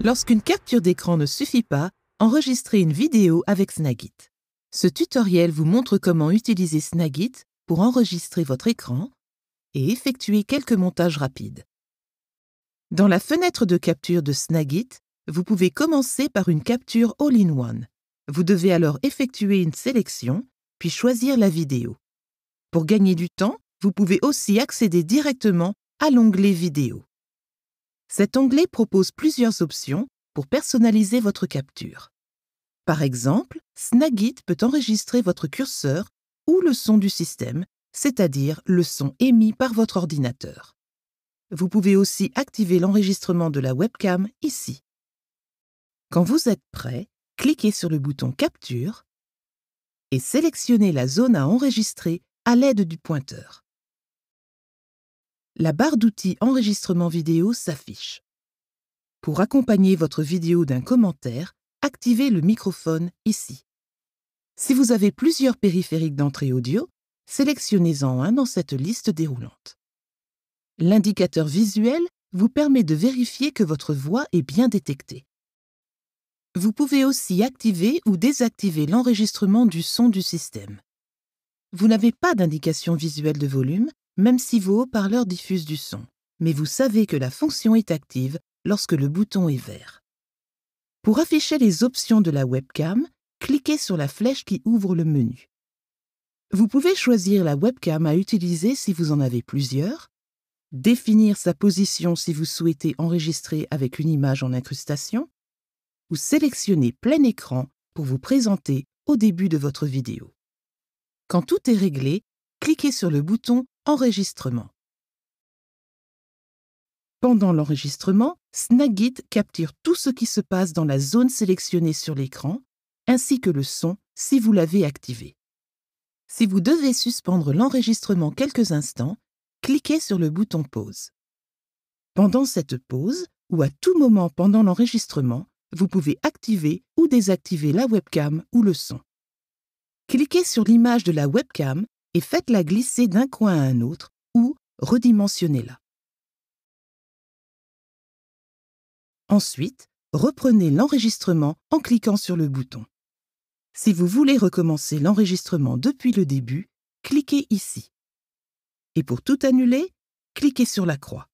Lorsqu'une capture d'écran ne suffit pas, enregistrez une vidéo avec Snagit. Ce tutoriel vous montre comment utiliser Snagit pour enregistrer votre écran et effectuer quelques montages rapides. Dans la fenêtre de capture de Snagit, vous pouvez commencer par une capture all-in-one. Vous devez alors effectuer une sélection, puis choisir la vidéo. Pour gagner du temps, vous pouvez aussi accéder directement à l'onglet Vidéo. Cet onglet propose plusieurs options pour personnaliser votre capture. Par exemple, Snagit peut enregistrer votre curseur ou le son du système, c'est-à-dire le son émis par votre ordinateur. Vous pouvez aussi activer l'enregistrement de la webcam ici. Quand vous êtes prêt, cliquez sur le bouton Capture et sélectionnez la zone à enregistrer à l'aide du pointeur. La barre d'outils Enregistrement vidéo s'affiche. Pour accompagner votre vidéo d'un commentaire, activez le microphone ici. Si vous avez plusieurs périphériques d'entrée audio, sélectionnez-en un dans cette liste déroulante. L'indicateur visuel vous permet de vérifier que votre voix est bien détectée. Vous pouvez aussi activer ou désactiver l'enregistrement du son du système. Vous n'avez pas d'indication visuelle de volume, même si vos haut-parleurs diffusent du son, mais vous savez que la fonction est active lorsque le bouton est vert. Pour afficher les options de la webcam, cliquez sur la flèche qui ouvre le menu. Vous pouvez choisir la webcam à utiliser si vous en avez plusieurs, définir sa position si vous souhaitez enregistrer avec une image en incrustation, ou sélectionner plein écran pour vous présenter au début de votre vidéo. Quand tout est réglé, cliquez sur le bouton Enregistrement. Pendant l'enregistrement, Snagit capture tout ce qui se passe dans la zone sélectionnée sur l'écran, ainsi que le son si vous l'avez activé. Si vous devez suspendre l'enregistrement quelques instants, cliquez sur le bouton Pause. Pendant cette pause, ou à tout moment pendant l'enregistrement, vous pouvez activer ou désactiver la webcam ou le son. Cliquez sur l'image de la webcam et faites-la glisser d'un coin à un autre ou redimensionnez-la. Ensuite, reprenez l'enregistrement en cliquant sur le bouton. Si vous voulez recommencer l'enregistrement depuis le début, cliquez ici. Et pour tout annuler, cliquez sur la croix.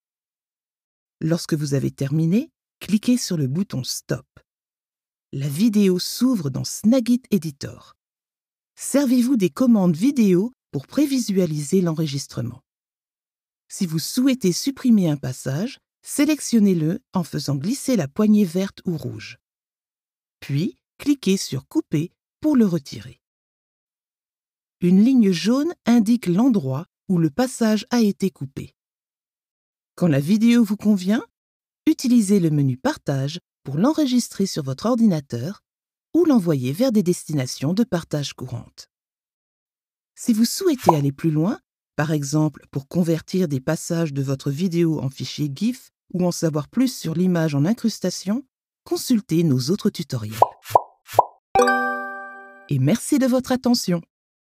Lorsque vous avez terminé, cliquez sur le bouton Stop. La vidéo s'ouvre dans Snagit Editor. Servez-vous des commandes vidéo pour prévisualiser l'enregistrement. Si vous souhaitez supprimer un passage, sélectionnez-le en faisant glisser la poignée verte ou rouge. Puis, cliquez sur Couper pour le retirer. Une ligne jaune indique l'endroit où le passage a été coupé. Quand la vidéo vous convient, utilisez le menu Partage pour l'enregistrer sur votre ordinateur ou l'envoyer vers des destinations de partage courantes. Si vous souhaitez aller plus loin, par exemple pour convertir des passages de votre vidéo en fichier GIF ou en savoir plus sur l'image en incrustation, consultez nos autres tutoriels. Et merci de votre attention.